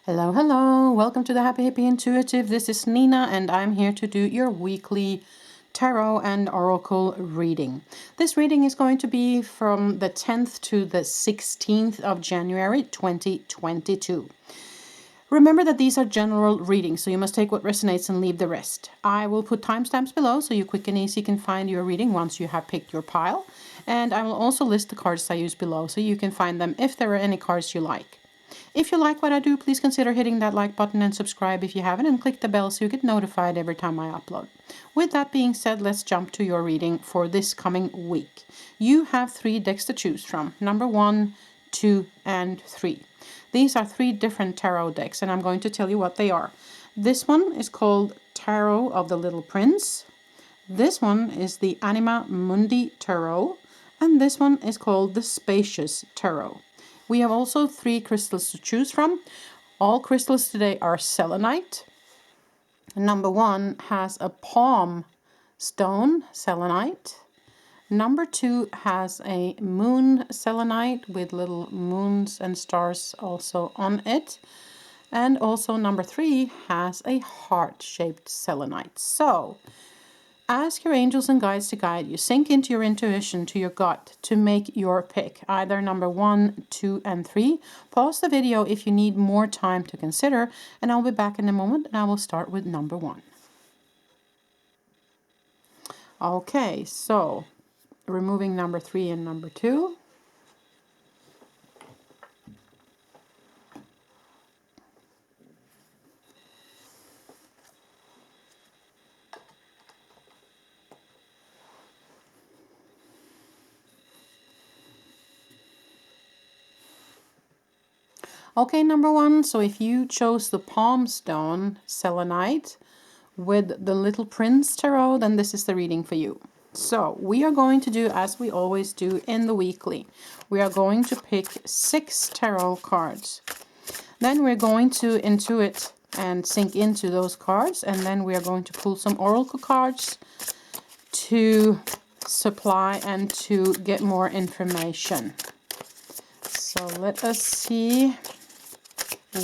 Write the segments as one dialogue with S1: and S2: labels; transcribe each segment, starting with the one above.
S1: Hello, hello. Welcome to the Happy Hippie Intuitive. This is Nina and I'm here to do your weekly tarot and oracle reading. This reading is going to be from the 10th to the 16th of January 2022. Remember that these are general readings, so you must take what resonates and leave the rest. I will put timestamps below so you quick and easy can find your reading once you have picked your pile. And I will also list the cards I use below so you can find them if there are any cards you like. If you like what I do, please consider hitting that like button and subscribe if you haven't, and click the bell so you get notified every time I upload. With that being said, let's jump to your reading for this coming week. You have 3 decks to choose from, number 1, 2, and 3. These are 3 different tarot decks, and I'm going to tell you what they are. This one is called Tarot of the Little Prince. This one is the Anima Mundi Tarot, and this one is called the Spacious Tarot. We have also 3 crystals to choose from. All crystals today are selenite. Number 1 has a palm stone selenite. Number 2 has a moon selenite with little moons and stars also on it. And also number 3 has a heart-shaped selenite. So, ask your angels and guides to guide you. Sink into your intuition, to your gut, to make your pick. Either number 1, 2, and 3. Pause the video if you need more time to consider, and I'll be back in a moment, and I will start with number 1. Okay, so removing number 3 and number 2. Okay, number 1, so if you chose the palm stone selenite with the Little Prince Tarot, then this is the reading for you. So we are going to do as we always do in the weekly. We are going to pick 6 tarot cards. Then we're going to intuit and sink into those cards, and then we are going to pull some oracle cards to supply and to get more information. So let us see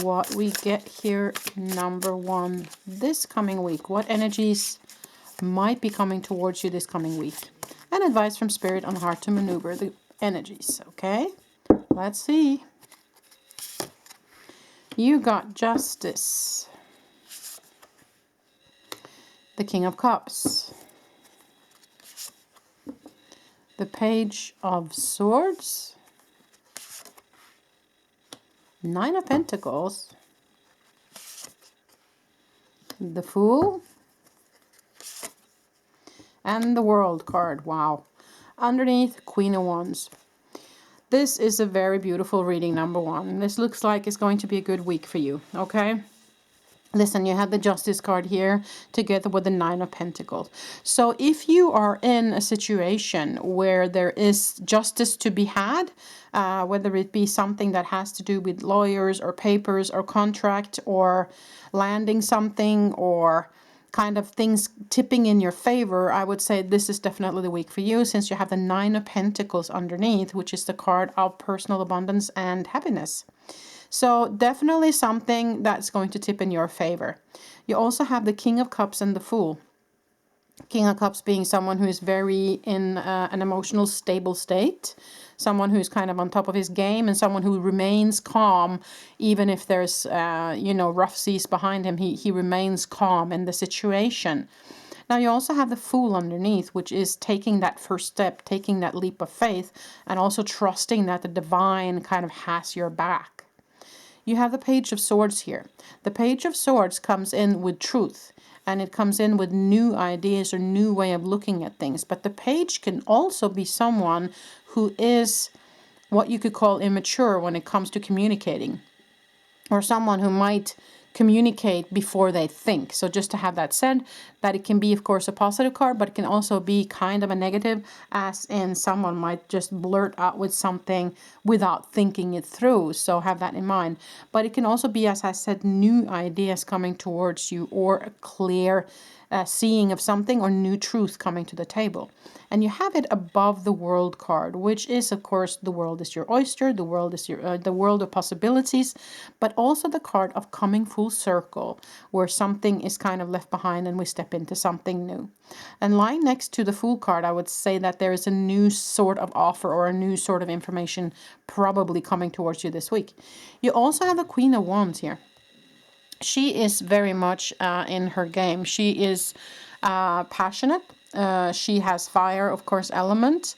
S1: what we get here. Number 1, this coming week. What energies might be coming towards you this coming week? And advice from Spirit on how to maneuver the energies. Okay, let's see. You got Justice, the King of Cups, the Page of Swords, 9 of Pentacles, the Fool, and the World card. Wow. Underneath, Queen of Wands. This is a very beautiful reading, number 1. This looks like it's going to be a good week for you, okay? Listen, you have the Justice card here together with the 9 of Pentacles. So if you are in a situation where there is justice to be had, whether it be something that has to do with lawyers or papers or contract or landing something or kind of things tipping in your favor, I would say this is definitely the week for you, since you have the 9 of Pentacles underneath, which is the card of personal abundance and happiness. So definitely something that's going to tip in your favor. You also have the King of Cups and the Fool. King of Cups being someone who is very in an emotional stable state. Someone who's kind of on top of his game, and someone who remains calm even if there's, rough seas behind him. He remains calm in the situation. Now you also have the Fool underneath, which is taking that first step, taking that leap of faith, and also trusting that the divine kind of has your back. You have the Page of Swords here. The Page of Swords comes in with truth, and it comes in with new ideas or new way of looking at things. But the page can also be someone who is what you could call immature when it comes to communicating, or someone who might communicate before they think. So just to have that said, that it can be, of course, a positive card, but it can also be kind of a negative, as in someone might just blurt out with something without thinking it through. So have that in mind. But it can also be, as I said, new ideas coming towards you, or a clear seeing of something or new truth coming to the table. And you have it above the world card, which is, of course, the world is your oyster, the world is your the world of possibilities, but also the card of coming full circle, where something is kind of left behind and we step into something new. And lying next to the Fool card, I would say that there is a new sort of offer or a new sort of information probably coming towards you this week. You also have the Queen of Wands here. She is very much in her game. She is passionate. She has fire, of course, element.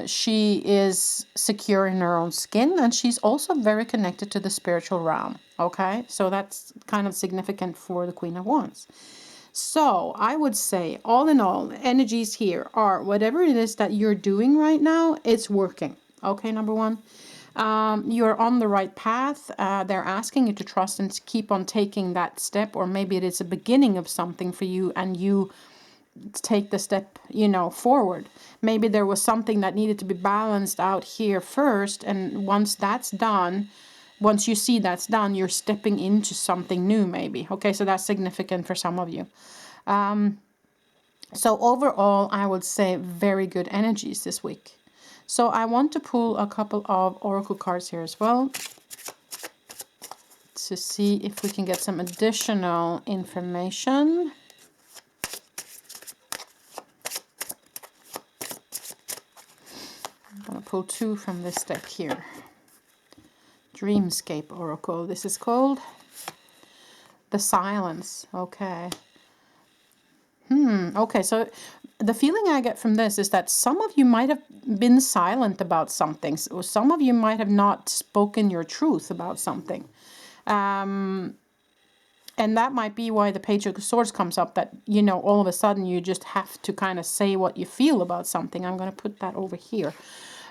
S1: She is secure in her own skin, and she's also very connected to the spiritual realm. Okay, so that's kind of significant for the Queen of Wands. So I would say, all in all, energies here are whatever it is that you're doing right now, it's working. Okay, number one. You're on the right path. They're asking you to trust and to keep on taking that step, or maybe it is a beginning of something for you and you take the step, forward. Maybe there was something that needed to be balanced out here first, and once that's done, once you see that's done, you're stepping into something new maybe. Okay, so that's significant for some of you. So overall, I would say very good energies this week. So I want to pull a couple of oracle cards here as well to see if we can get some additional information. I'm going to pull two from this deck here. Dreamscape Oracle. This is called the Silence. Okay. Okay, so the feeling I get from this is that some of you might have been silent about something, or some of you might have not spoken your truth about something. And that might be why the Page of Swords comes up, that, all of a sudden you just have to kind of say what you feel about something. I'm going to put that over here.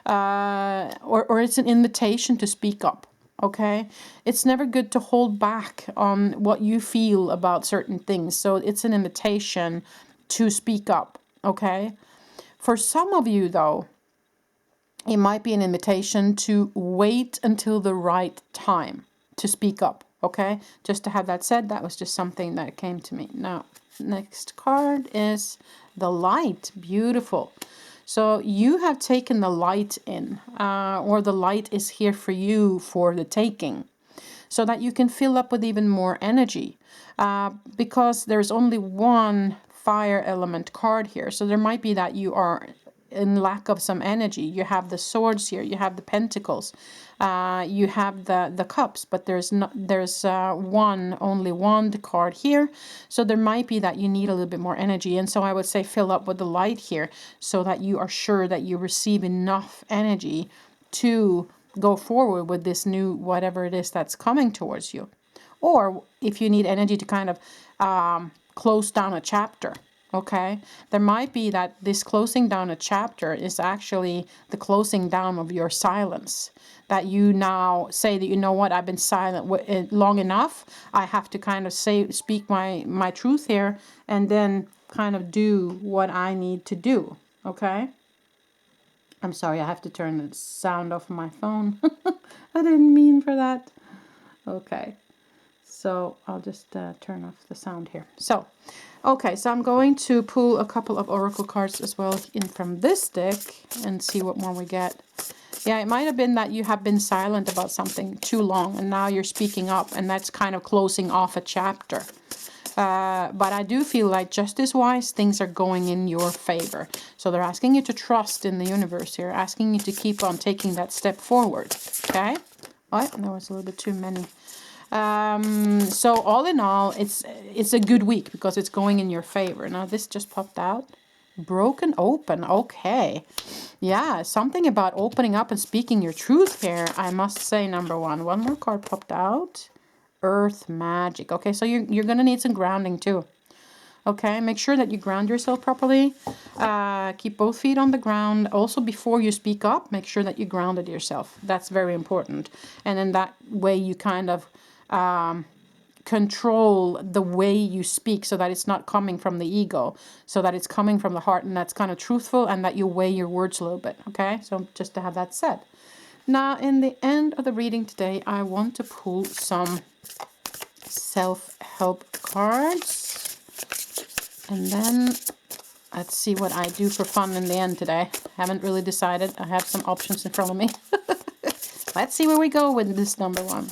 S1: Or it's an invitation to speak up. Okay, it's never good to hold back on what you feel about certain things. So it's an invitation to speak up. Okay, for some of you though, it might be an invitation to wait until the right time to speak up. Okay, just to have that said, that was just something that came to me. Now, next card is the Light. Beautiful. So you have taken the light in, or the light is here for you for the taking, so that you can fill up with even more energy, because there's only one fire element card here. So there might be that you are in lack of some energy. You have the swords here, you have the pentacles, you have the cups, but there's only wand card here. So there might be that you need a little bit more energy, and so I would say fill up with the light here, so that you are sure that you receive enough energy to go forward with this new whatever it is that's coming towards you. Or if you need energy to kind of close down a chapter. Okay, there might be that this closing down a chapter is actually the closing down of your silence. That you now say that, what, I've been silent long enough. I have to kind of speak my truth here, and then kind of do what I need to do. Okay. I'm sorry, I have to turn the sound off my phone. I didn't mean for that. Okay. So I'll just turn off the sound here. So, okay, so I'm going to pull a couple of oracle cards as well in from this deck and see what more we get. Yeah, it might have been that you have been silent about something too long, and now you're speaking up, and that's kind of closing off a chapter. But I do feel like justice-wise, things are going in your favor. So they're asking you to trust in the universe here, asking you to keep on taking that step forward. Okay? Oh, there was a little bit too many. So all in all, it's a good week because it's going in your favor. Now this just popped out. Broken open. Okay. Yeah, something about opening up and speaking your truth here, I must say, number one. One more card popped out. Earth magic. Okay, so you're going to need some grounding too. Okay, make sure that you ground yourself properly. Keep both feet on the ground. Also, before you speak up, make sure that you grounded yourself. That's very important. And then that way you kind of control the way you speak, so that it's not coming from the ego, so that it's coming from the heart, and that's kind of truthful, and that you weigh your words a little bit. Okay, so just to have that said. Now, in the end of the reading today, I want to pull some self-help cards. And then let's see what I do for fun in the end today. Haven't really decided. I have some options in front of me. Let's see where we go with this number one.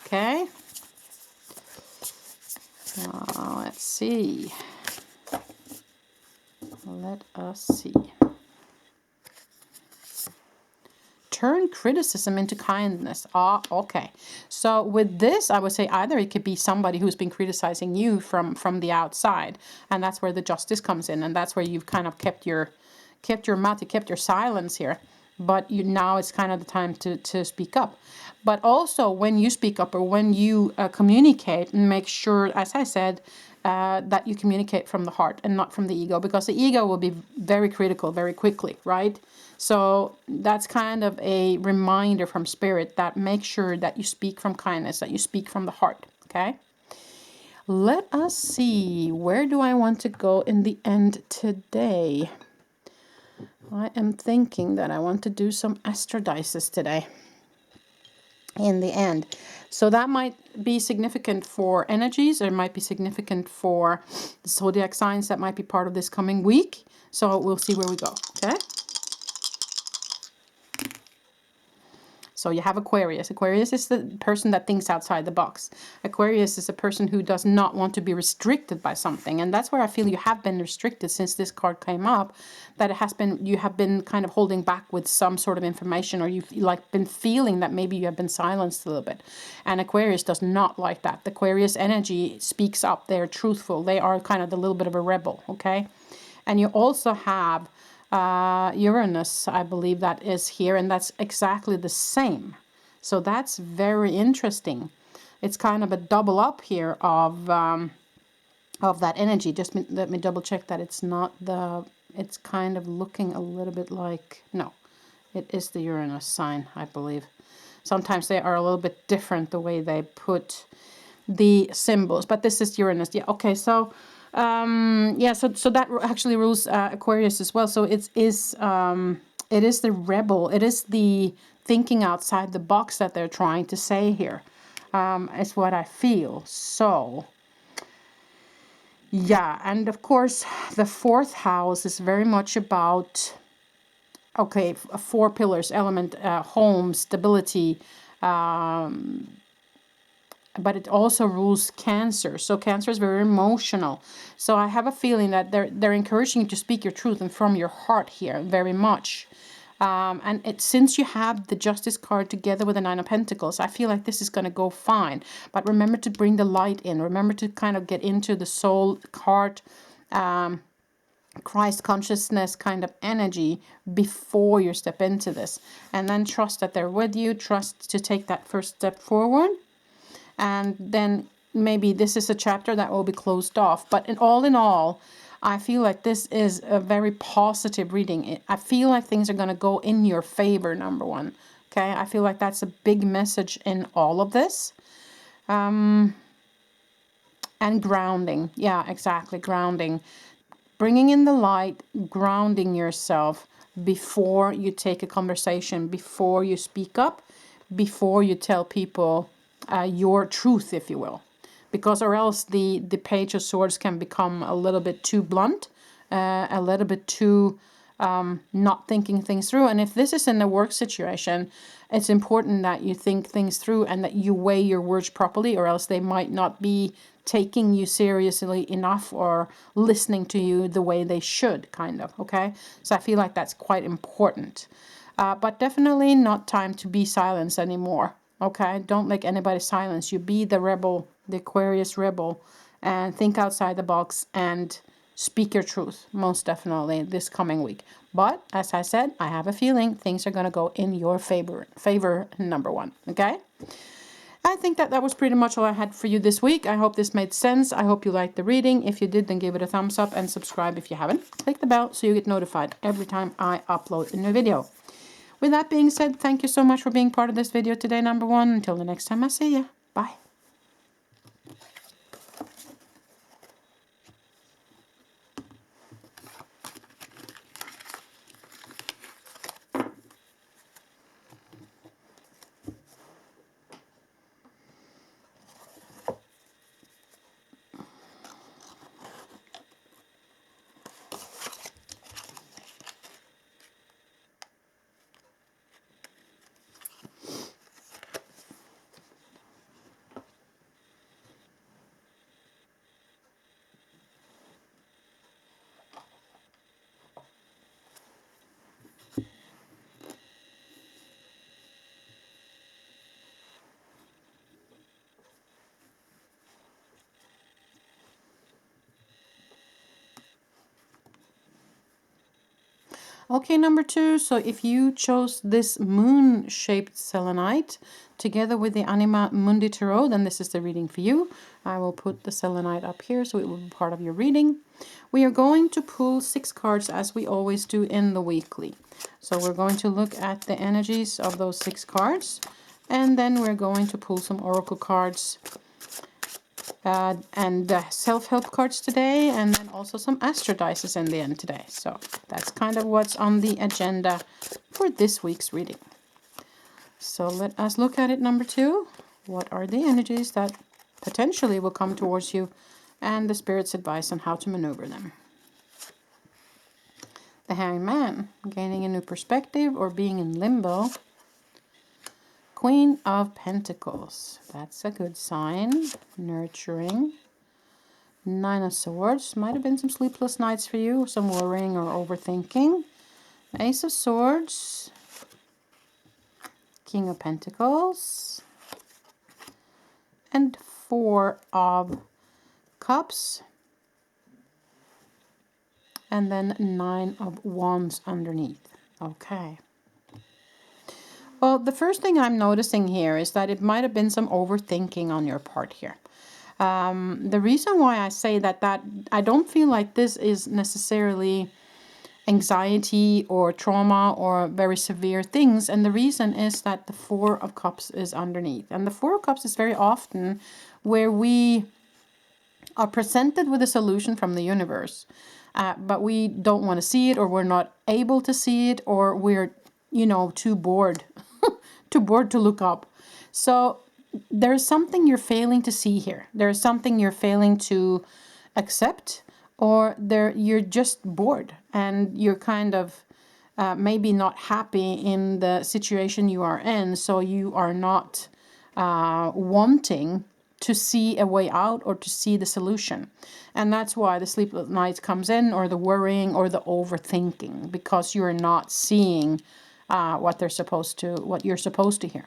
S1: Okay. Let's see. Let us see. Turn criticism into kindness. Ah, okay. So with this, I would say either it could be somebody who's been criticizing you from the outside, and that's where the justice comes in, and that's where you've kind of kept your mouth, you kept your silence here. But now it's kind of the time to speak up. But also when you speak up or when you communicate, make sure, as I said, that you communicate from the heart and not from the ego, because the ego will be very critical very quickly, right? So that's kind of a reminder from spirit that make sure that you speak from kindness, that you speak from the heart, okay? Let us see, where do I want to go in the end today? I am thinking that I want to do some astrodices today in the end. So that might be significant for energies, or it might be significant for the zodiac signs that might be part of this coming week. So we'll see where we go, okay? So you have Aquarius. Aquarius is the person that thinks outside the box. Aquarius is a person who does not want to be restricted by something. And that's where I feel you have been restricted since this card came up. That it has been, you have been kind of holding back with some sort of information, or you've like been feeling that maybe you have been silenced a little bit. And Aquarius does not like that. The Aquarius energy speaks up. They're truthful. They are kind of the little bit of a rebel, okay? And you also have Uranus, I believe that is here, and that's exactly the same. So that's very interesting. It's kind of a double up here of that energy. Just let me double check that it's not the, it's kind of looking a little bit like, no, it is the Uranus sign, I believe. Sometimes they are a little bit different the way they put the symbols, but this is Uranus. Yeah, okay, so yeah, so that actually rules Aquarius as well. So it is the rebel. It is the thinking outside the box that they're trying to say here. Is what I feel. So yeah, and of course the fourth house is very much about, okay, four pillars, element, home, stability, but it also rules Cancer. So Cancer is very emotional. So I have a feeling that they're encouraging you to speak your truth and from your heart here very much. And since you have the Justice card together with the Nine of Pentacles, I feel like this is going to go fine. But remember to bring the light in. Remember to kind of get into the soul, heart, Christ consciousness kind of energy before you step into this. And then trust that they're with you. Trust to take that first step forward. And then maybe this is a chapter that will be closed off. But in all, I feel like this is a very positive reading. I feel like things are going to go in your favor, number one. Okay, I feel like that's a big message in all of this. And grounding. Yeah, exactly, grounding. Bringing in the light, grounding yourself before you take a conversation, before you speak up, before you tell people your truth, if you will. Because or else the Page of Swords can become a little bit too blunt, a little bit too not thinking things through. And if this is in a work situation, it's important that you think things through and that you weigh your words properly, or else they might not be taking you seriously enough or listening to you the way they should, kind of, okay? So I feel like that's quite important. But definitely not time to be silenced anymore, okay? Don't let anybody silence you. Be the rebel, the Aquarius rebel, and think outside the box and speak your truth, most definitely, this coming week. But, as I said, I have a feeling things are going to go in your favor, number one, okay? I think that was pretty much all I had for you this week. I hope this made sense. I hope you liked the reading. If you did, then give it a thumbs up and subscribe if you haven't. Click the bell so you get notified every time I upload a new video. With that being said, thank you so much for being part of this video today, number one. Until the next time I see you. Bye. Okay, number 2. So if you chose this moon-shaped selenite together with the Anima Mundi Tarot, then this is the reading for you. I will put the selenite up here so it will be part of your reading. We are going to pull 6 cards as we always do in the weekly. So we're going to look at the energies of those 6 cards. And then we're going to pull some oracle cards and self-help cards today, and then also some astro dices in the end today. So that's kind of what's on the agenda for this week's reading. So let us look at it, number 2. What are the energies that potentially will come towards you, and the Spirit's advice on how to maneuver them? The Hanged Man, gaining a new perspective or being in limbo. Queen of Pentacles, that's a good sign. Nurturing. 9 of Swords, might have been some sleepless nights for you, some worrying or overthinking. Ace of Swords. King of Pentacles. And 4 of Cups. And then 9 of Wands underneath. Okay. Well, the first thing I'm noticing here is that it might have been some overthinking on your part here. The reason why I say that I don't feel like this is necessarily anxiety or trauma or very severe things. And the reason is that the 4 of Cups is underneath. And the 4 of Cups is very often where we are presented with a solution from the universe. But we don't want to see it, or we're not able to see it, or we're, too bored. Too bored to look up. So there's something you're failing to see here. There's something you're failing to accept, or you're just bored and you're kind of maybe not happy in the situation you are in. So you are not wanting to see a way out or to see the solution. And that's why the sleepless nights comes in, or the worrying or the overthinking, because you're not seeing what you're supposed to hear.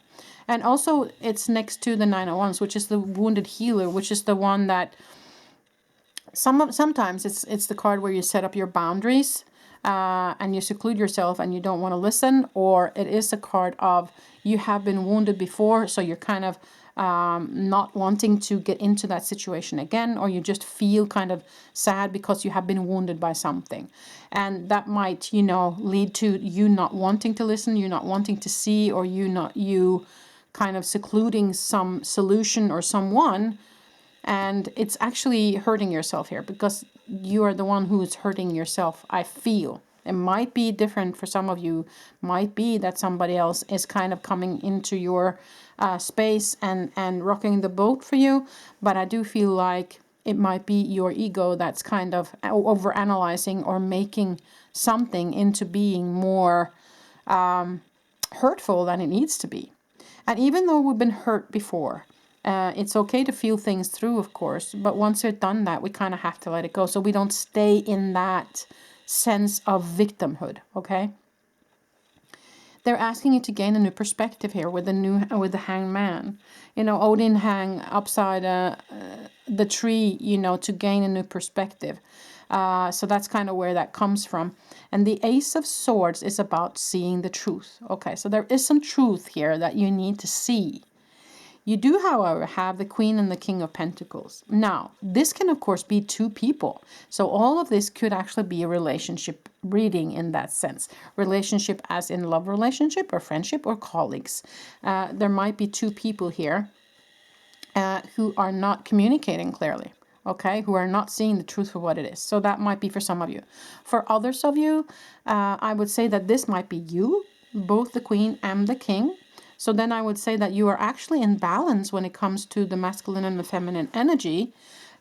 S1: And also it's next to the 9 of Wands, which is the wounded healer, which is the one that sometimes it's the card where you set up your boundaries and you seclude yourself and you don't want to listen, or it is a card of you have been wounded before, so you're kind of not wanting to get into that situation again, or you just feel kind of sad because you have been wounded by something. And that might, lead to you not wanting to listen, you not wanting to see, or you kind of secluding some solution or someone. And it's actually hurting yourself here, because you are the one who's hurting yourself, I feel. It might be different for some of you. Might be that somebody else is kind of coming into your space and rocking the boat for you. But I do feel like it might be your ego that's kind of overanalyzing or making something into being more hurtful than it needs to be. And even though we've been hurt before, it's okay to feel things through, of course. But once we've done that, we kind of have to let it go, so we don't stay in that sense of victimhood. Okay. They're asking you to gain a new perspective here with the Hanged Man. Odin hang upside the tree, to gain a new perspective. So that's kind of where that comes from. And the Ace of Swords is about seeing the truth. Okay, so there is some truth here that you need to see. You do, however, have the Queen and the King of Pentacles. Now, this can, of course, be 2 people. So all of this could actually be a relationship reading in that sense. Relationship as in love relationship or friendship or colleagues. There might be 2 people here who are not communicating clearly. Okay, who are not seeing the truth for what it is. So that might be for some of you. For others of you, I would say that this might be you, both the Queen and the King. So then I would say that you are actually in balance when it comes to the masculine and the feminine energy.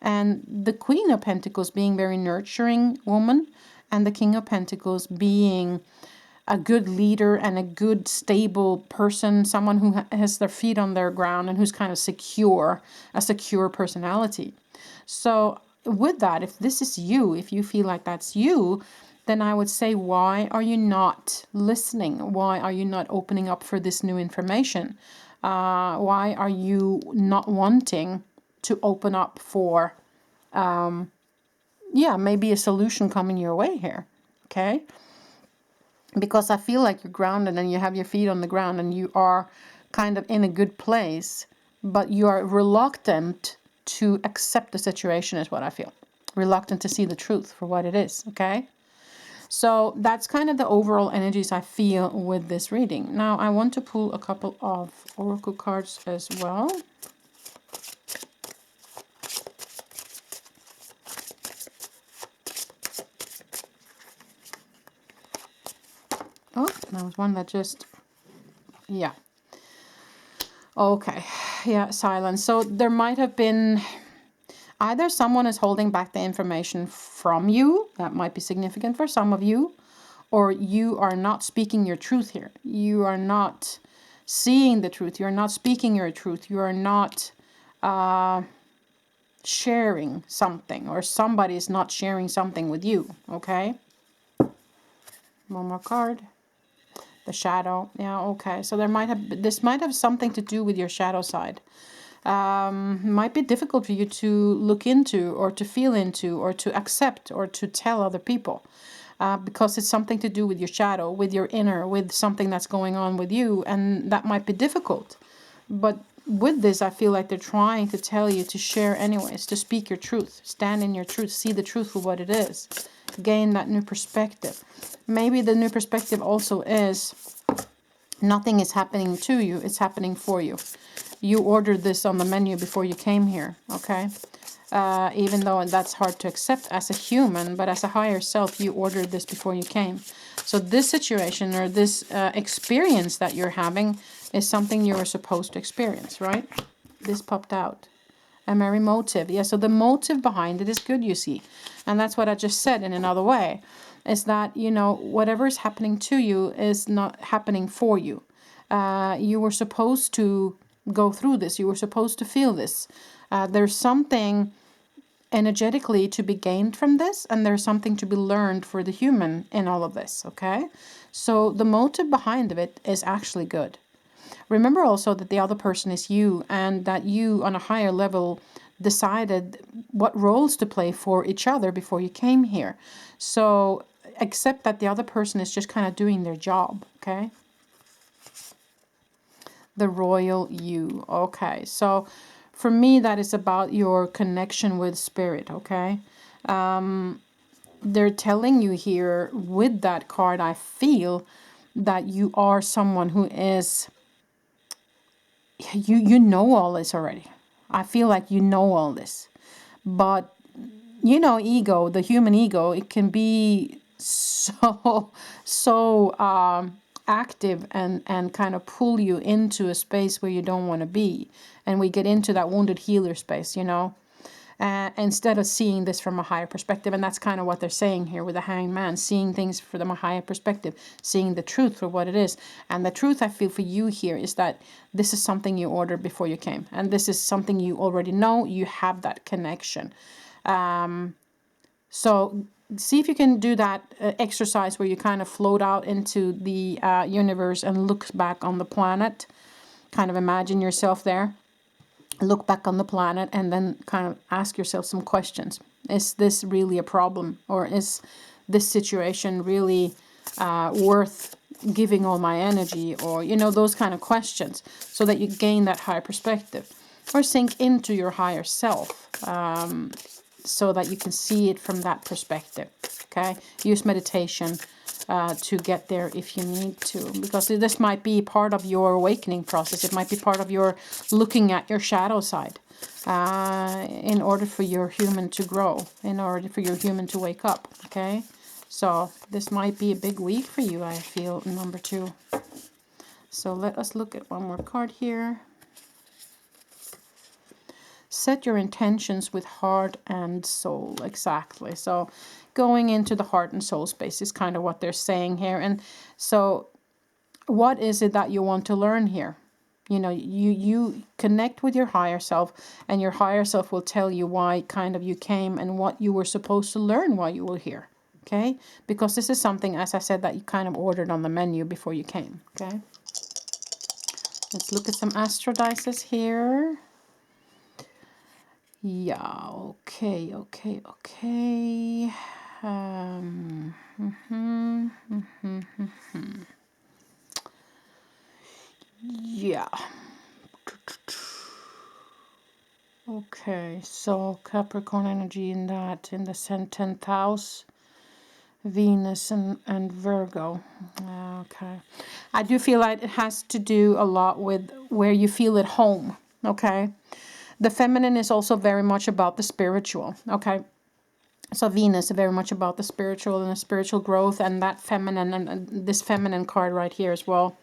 S1: And the Queen of Pentacles being very nurturing woman, and the King of Pentacles being a good leader and a good stable person, someone who has their feet on their ground and who's kind of secure, a secure personality. So with that, if this is you, if you feel like that's you, then I would say, why are you not listening? Why are you not opening up for this new information? Why are you not wanting to open up for, maybe a solution coming your way here? Okay. because I feel like you're grounded and you have your feet on the ground and you are kind of in a good place, but you are reluctant to accept the situation is what I feel. Reluctant to see the truth for what it is, okay? So that's kind of the overall energies I feel with this reading. Now I want to pull a couple of oracle cards as well. Oh, that was one that just, yeah. Okay, yeah, silence. So there might have been either someone is holding back the information from you. That might be significant for some of you. Or you are not speaking your truth here. You are not seeing the truth. You are not speaking your truth. You are not sharing something. Or somebody is not sharing something with you. Okay? One more card. The shadow. Yeah, okay. So this might have something to do with your shadow side. Might be difficult for you to look into or to feel into or to accept or to tell other people. Because it's something to do with your shadow, with your inner, with something that's going on with you, and that might be difficult. But with this, I feel like they're trying to tell you to share anyways, to speak your truth, stand in your truth, see the truth for what it is, gain that new perspective. Maybe the new perspective also is nothing is happening to you, it's happening for you. You ordered this on the menu before you came here, okay? Even though that's hard to accept as a human, but as a higher self, you ordered this before you came. So this situation or this experience that you're having is something you were supposed to experience, right? This popped out. A merry motive. Yeah, so the motive behind it is good, you see. And that's what I just said in another way. Is that, you know, whatever is happening to you is not happening for you. You were supposed to go through this. You were supposed to feel this. There's something energetically to be gained from this, and there's something to be learned for the human in all of this, okay? So the motive behind of it is actually good. Remember also that the other person is you, and that you on a higher level decided what roles to play for each other before you came here. So accept that the other person is just kind of doing their job, okay? The royal you. Okay, so for me that is about your connection with spirit, okay? They're telling you here with that card, I feel that you are someone who is, you know all this already. I feel like you know all this. But, you know, ego, the human ego, it can be so active and kind of pull you into a space where you don't want to be. And we get into that wounded healer space, you know, instead of seeing this from a higher perspective. And that's kind of what they're saying here with the Hanged Man, seeing things from a higher perspective, seeing the truth for what it is. And the truth I feel for you here is that this is something you ordered before you came. And this is something you already know. You have that connection. So see if you can do that exercise where you kind of float out into the universe and look back on the planet. Kind of imagine yourself there. Look back on the planet and then kind of ask yourself some questions. Is this really a problem? Or is this situation really worth giving all my energy? Or, you know, those kind of questions so that you gain that higher perspective. Or sink into your higher self. So that you can see it from that perspective, okay? Use meditation to get there if you need to, because this might be part of your awakening process. It might be part of your looking at your shadow side in order for your human to grow, in order for your human to wake up, okay? So this might be a big week for you, I feel, number 2. So let us look at one more card here. Set your intentions with heart and soul. Exactly. So going into the heart and soul space is kind of what they're saying here. And so what is it that you want to learn here? You know, you connect with your higher self, and your higher self will tell you why kind of you came and what you were supposed to learn while you were here. Okay? Because this is something, as I said, that you kind of ordered on the menu before you came. Okay? Let's look at some Astro dices here. Yeah, okay. Yeah. Okay, so Capricorn energy in that, in the 10th house, Venus and Virgo. Okay. I do feel like it has to do a lot with where you feel at home, okay? The feminine is also very much about the spiritual, okay? So Venus is very much about the spiritual and the spiritual growth, and that feminine, and this feminine card right here as well.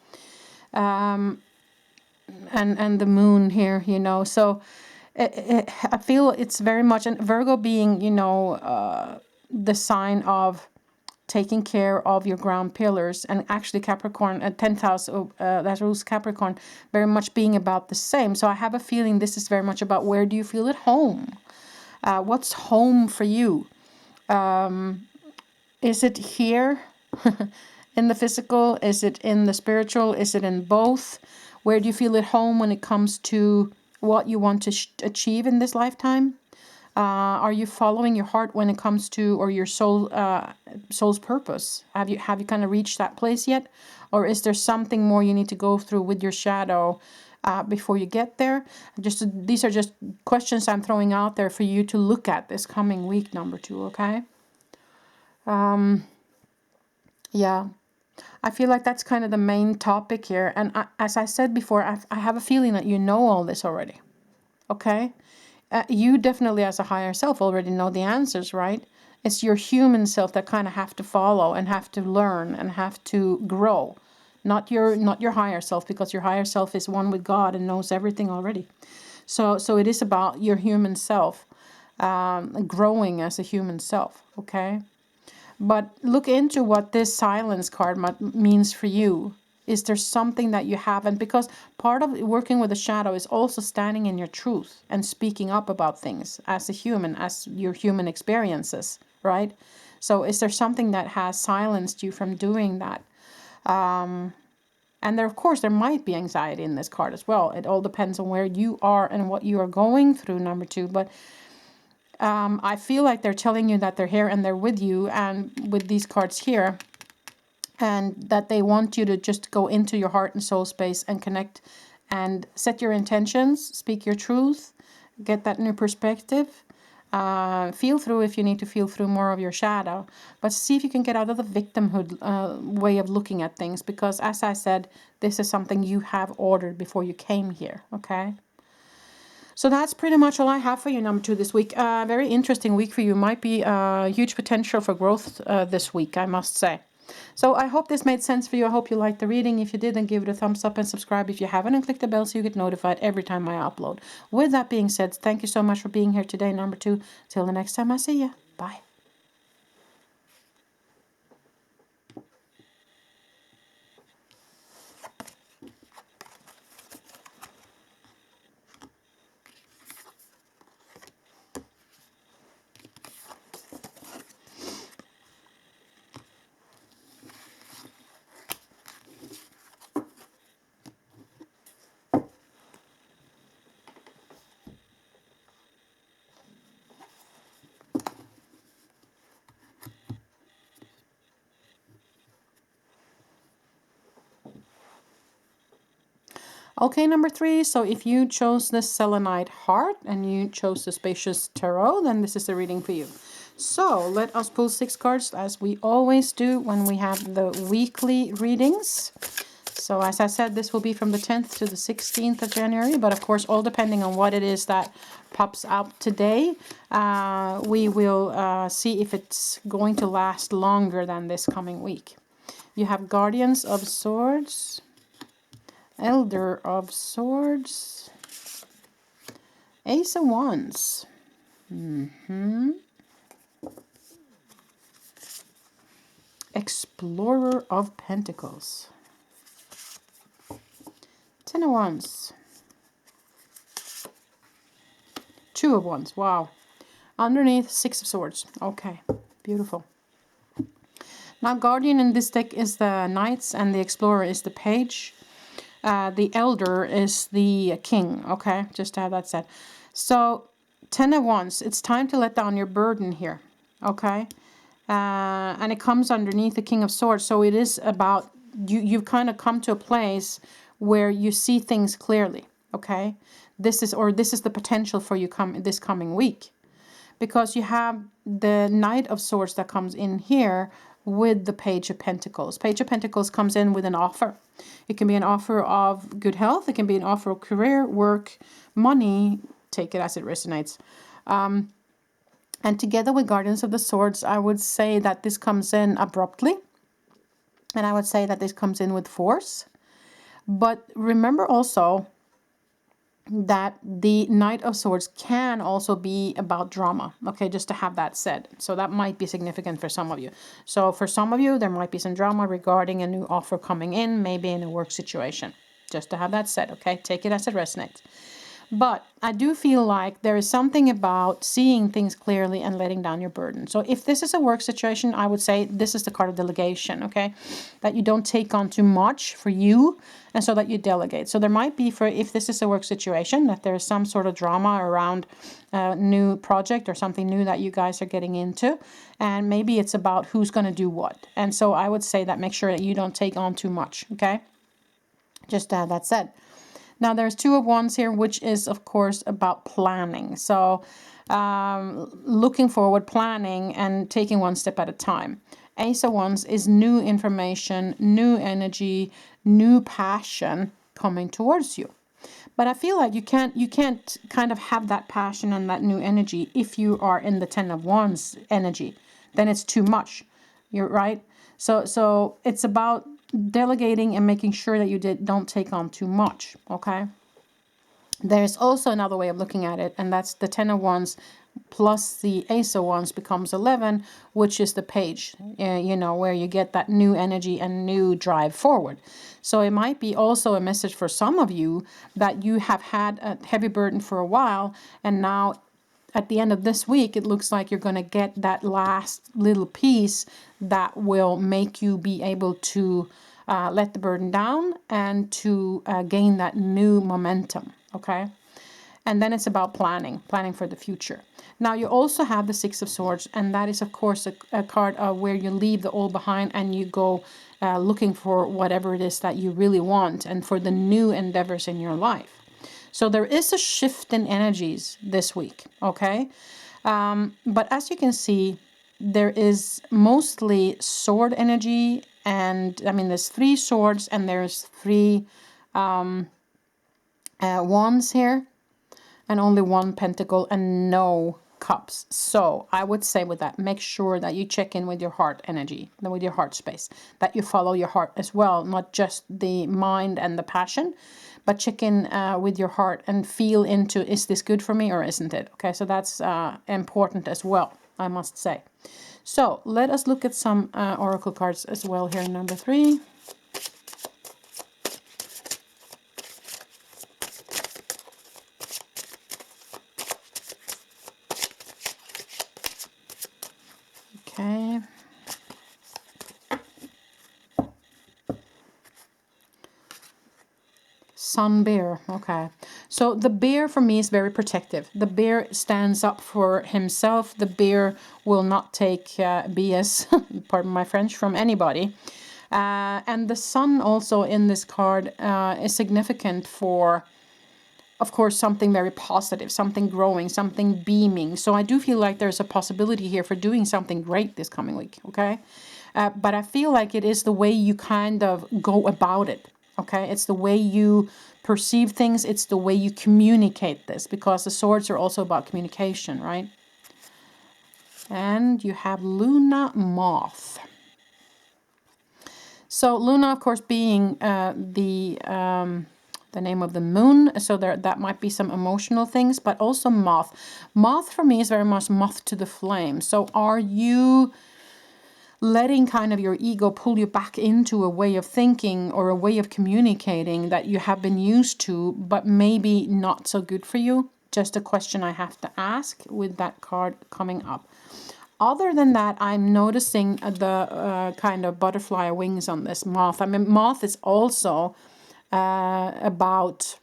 S1: And the moon here, you know. So I feel it's very much, and Virgo being, you know, the sign of taking care of your ground pillars, and actually Capricorn at 10th house that rules Capricorn, very much being about the same. So I have a feeling this is very much about where do you feel at home. What's home for you? Is it here in the physical? Is it in the spiritual? Is it in both? Where do you feel at home when it comes to what you want to achieve in this lifetime? Are you following your heart when it comes to, or your soul's purpose? Have you kind of reached that place yet? Or is there something more you need to go through with your shadow before you get there? These are just questions I'm throwing out there for you to look at this coming week, number 2, okay? Yeah. I feel like that's kind of the main topic here. And as I said before, I have a feeling that you know all this already, okay? You definitely as a higher self already know the answers, right? It's your human self that kind of have to follow and have to learn and have to grow. Not your higher self, because your higher self is one with God and knows everything already. So it is about your human self growing as a human self, okay? But look into what this silence card means for you. Is there something that you haven't? Because part of working with the shadow is also standing in your truth and speaking up about things as a human, as your human experiences, right? So is there something that has silenced you from doing that? And there, of course, there might be anxiety in this card as well. It all depends on where you are and what you are going through, number 2. But I feel like they're telling you that they're here and they're with you, and with these cards here, and that they want you to just go into your heart and soul space and connect and set your intentions, speak your truth, get that new perspective. Feel through if you need to feel through more of your shadow, but see if you can get out of the victimhood way of looking at things, because as I said, this is something you have ordered before you came here, okay? So that's pretty much all I have for you, number 2, this week. Very interesting week for you. Might be huge potential for growth this week, I must say. So I hope this made sense for you. I hope you liked the reading. If you did, then give it a thumbs up and subscribe if you haven't, and click the bell so you get notified every time I upload. With that being said, thank you so much for being here today, number 2. Till the next time I see you. Bye. Okay, number 3, so if you chose the Selenite Heart and you chose the Spacious Tarot, then this is the reading for you. So let us pull 6 cards as we always do when we have the weekly readings. So as I said, this will be from the 10th to the 16th of January, but of course, all depending on what it is that pops out today, we will see if it's going to last longer than this coming week. You have Guardians of Swords, Elder of Swords, Ace of Wands, Explorer of Pentacles, Ten of Wands, Two of Wands, wow. Underneath, Six of Swords. Okay, beautiful. Now, Guardian in this deck is the Knights and the Explorer is the Page. The Elder is the King, okay? Just to have that said. So, Ten of Wands, it's time to let down your burden here, okay? And it comes underneath the King of Swords. So it is about, you've kind of come to a place where you see things clearly, okay? This is the potential for you this coming week. Because you have the Knight of Swords that comes in here with the Page of Pentacles. Page of Pentacles comes in with an offer. It can be an offer of good health. It can be an offer of career, work, money. Take it as it resonates. And together with Guardians of the Swords, I would say that this comes in abruptly. And I would say that this comes in with force. But remember also that the Knight of Swords can also be about drama. Okay, just to have that said. So that might be significant for some of you. So for some of you, there might be some drama regarding a new offer coming in, maybe in a work situation. Just to have that said, okay? Take it as it resonates. But I do feel like there is something about seeing things clearly and letting down your burden. So if this is a work situation, I would say this is the card of delegation, okay? That you don't take on too much for you, and so that you delegate. So there might be, if this is a work situation, that there is some sort of drama around a new project or something new that you guys are getting into. And maybe it's about who's going to do what. And so I would say that make sure that you don't take on too much, okay? Just that said. Now there's Two of Wands here, which is of course about planning. So looking forward, planning, and taking one step at a time. Ace of Wands is new information, new energy, new passion coming towards you. But I feel like you can't kind of have that passion and that new energy if you are in the Ten of Wands energy. Then it's too much. You're right. So it's about delegating and making sure that you don't take on too much, okay? There's also another way of looking at it, and that's the Ten of Wands plus the Ace of Wands becomes 11, which is the Page, you know, where you get that new energy and new drive forward. So it might be also a message for some of you that you have had a heavy burden for a while, and now at the end of this week, it looks like you're going to get that last little piece that will make you be able to let the burden down and to gain that new momentum, okay? And then it's about planning for the future. Now you also have the Six of Swords, and that is of course a card where you leave the old behind and you go looking for whatever it is that you really want and for the new endeavors in your life. So there is a shift in energies this week, okay? But as you can see, there is mostly sword energy, and I mean there's 3 swords and there's 3 wands here, and only 1 pentacle and no cups. So I would say with that, make sure that you check in with your heart energy, with your heart space, that you follow your heart as well, not just the mind and the passion, but check in with your heart and feel into, is this good for me or isn't it? Okay, so that's important as well, I must say. So let us look at some oracle cards as well here, number 3. Okay. Sun bear. Okay. So the bear for me is very protective. The bear stands up for himself. The bear will not take BS, pardon my French, from anybody. And the sun also in this card is significant for, of course, something very positive, something growing, something beaming. So I do feel like there's a possibility here for doing something great this coming week, okay? But I feel like it is the way you kind of go about it, okay? It's the way you perceive things. It's the way you communicate this, because the swords are also about communication, right? And you have Luna Moth. So Luna, of course, being the name of the moon, so that might be some emotional things, but also moth. Moth for me is very much moth to the flame. So are you letting kind of your ego pull you back into a way of thinking or a way of communicating that you have been used to, but maybe not so good for you? Just a question I have to ask with that card coming up. Other than that, I'm noticing the kind of butterfly wings on this moth. I mean, moth is also about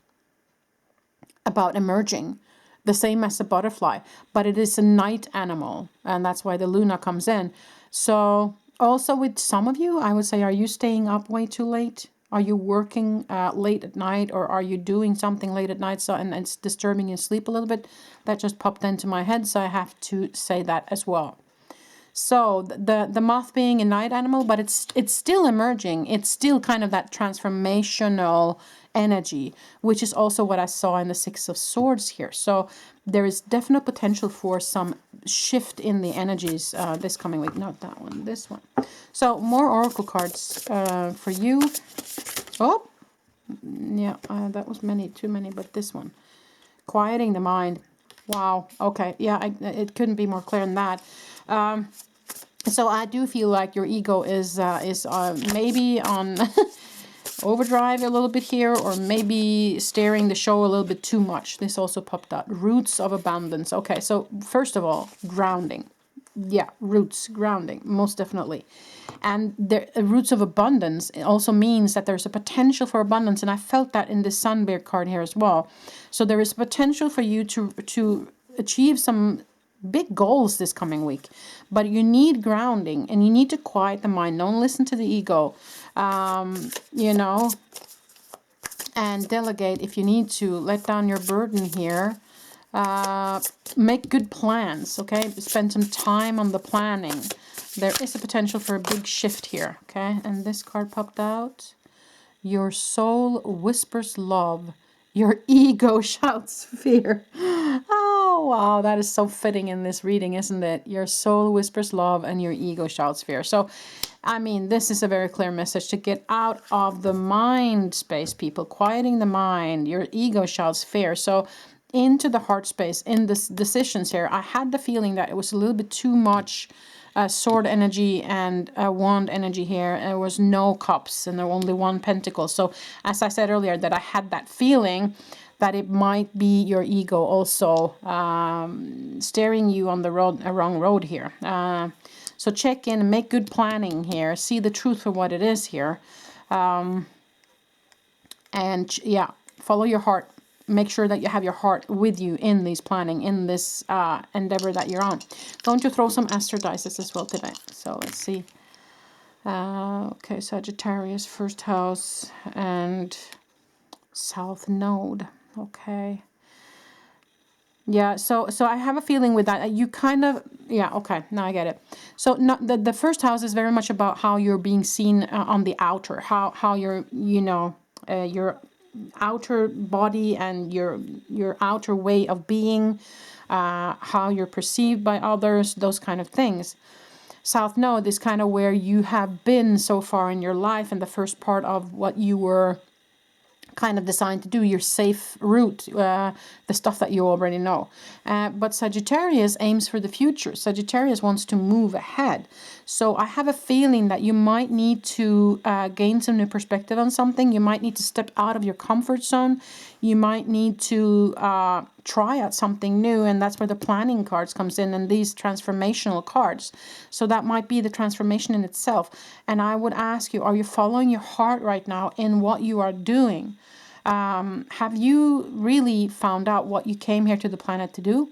S1: emerging, the same as a butterfly, but it is a night animal, and that's why the Luna comes in. So also with some of you, I would say, are you staying up way too late? Are you working late at night, or are you doing something late at night, so and it's disturbing your sleep a little bit? That just popped into my head, so I have to say that as well. So the moth being a night animal, but it's still emerging. It's still kind of that transformational energy, which is also what I saw in the Six of Swords here. So there is definite potential for some shift in the energies this coming week. Not that one, this one. So more oracle cards for you. Oh, yeah, that was too many, but this one. Quieting the mind. Wow. Okay. Yeah, it couldn't be more clear than that. So I do feel like your ego is maybe on overdrive a little bit here, or maybe steering the show a little bit too much. This also popped out. Roots of abundance. Okay, so first of all, grounding. Yeah, roots, grounding, most definitely. And the roots of abundance also means that there's a potential for abundance, and I felt that in the Sun Bear card here as well. So there is potential for you to achieve some big goals this coming week, but you need grounding, and you need to quiet the mind. Don't listen to the ego, you know, and delegate if you need to. Let down your burden here. Make good plans, okay? Spend some time on the planning. There is a potential for a big shift here, okay? And this card popped out. Your soul whispers love. Your ego shouts fear. Oh, wow. That is so fitting in this reading, isn't it? Your soul whispers love and your ego shouts fear. So, I mean, this is a very clear message to get out of the mind space, people. Quieting the mind. Your ego shouts fear. So, into the heart space, in this decisions here, I had the feeling that it was a little bit too much sword energy and wand energy here. There was no cups and there was only one pentacle. So as I said earlier, that I had that feeling that it might be your ego also steering you on the wrong road here. So check in and make good planning here. See the truth for what it is here. And yeah, follow your heart. Make sure that you have your heart with you in this planning, in this endeavor that you're on. Going to throw some Astro dices as well today. So let's see. Okay, Sagittarius, first house, and South Node. Okay. Yeah, so I have a feeling with that. You kind of, yeah, okay, now I get it. So the first house is very much about how you're being seen on the outer, how you're, you know, your outer body and your outer way of being, how you're perceived by others, those kind of things. South Node is kind of where you have been so far in your life, and the first part of what you were kind of designed to do, your safe route, the stuff that you already know. But Sagittarius aims for the future. Sagittarius wants to move ahead. So I have a feeling that you might need to gain some new perspective on something. You might need to step out of your comfort zone. You might need to try out something new, and that's where the planning cards comes in, and these transformational cards. So that might be the transformation in itself. And I would ask you, are you following your heart right now in what you are doing? Have you really found out what you came here to the planet to do?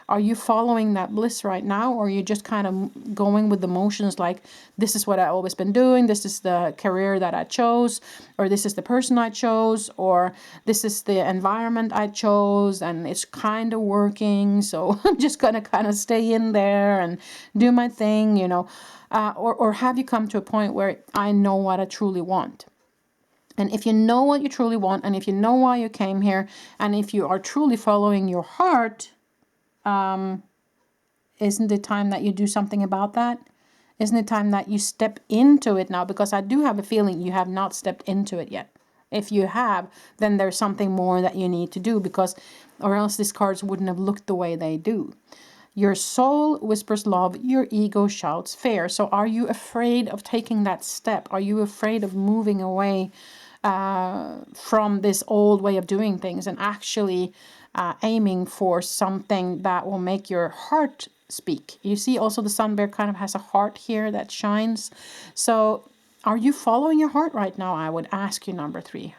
S1: Are you following that bliss right now, or are you just kind of going with the motions like, this is what I've always been doing, this is the career that I chose, or this is the person I chose, or this is the environment I chose, and it's kind of working, so I'm just going to kind of stay in there and do my thing, you know. Or have you come to a point where I know what I truly want? And if you know what you truly want, and if you know why you came here, and if you are truly following your heart, isn't it time that you do something about that? Isn't it time that you step into it now? Because I do have a feeling you have not stepped into it yet. If you have, then there's something more that you need to do, because, or else these cards wouldn't have looked the way they do. Your soul whispers love, your ego shouts fear. So are you afraid of taking that step? Are you afraid of moving away from this old way of doing things and actually aiming for something that will make your heart speak? You see also the sun bear kind of has a heart here that shines. So are you following your heart right now? I would ask you, number 3.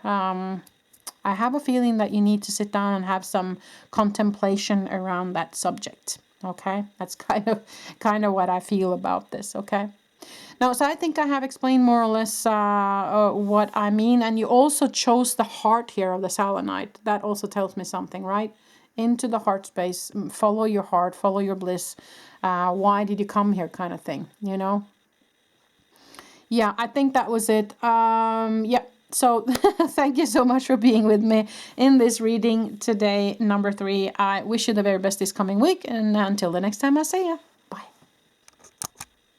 S1: I have a feeling that you need to sit down and have some contemplation around that subject. Okay, that's kind of what I feel about this. Okay. Now, so I think I have explained more or less what I mean. And you also chose the heart here of the selenite. That also tells me something, right? Into the heart space. Follow your heart. Follow your bliss. Why did you come here kind of thing, you know? Yeah, I think that was it. Yeah. So thank you so much for being with me in this reading today, number 3. I wish you the very best this coming week. And until the next time, I see ya.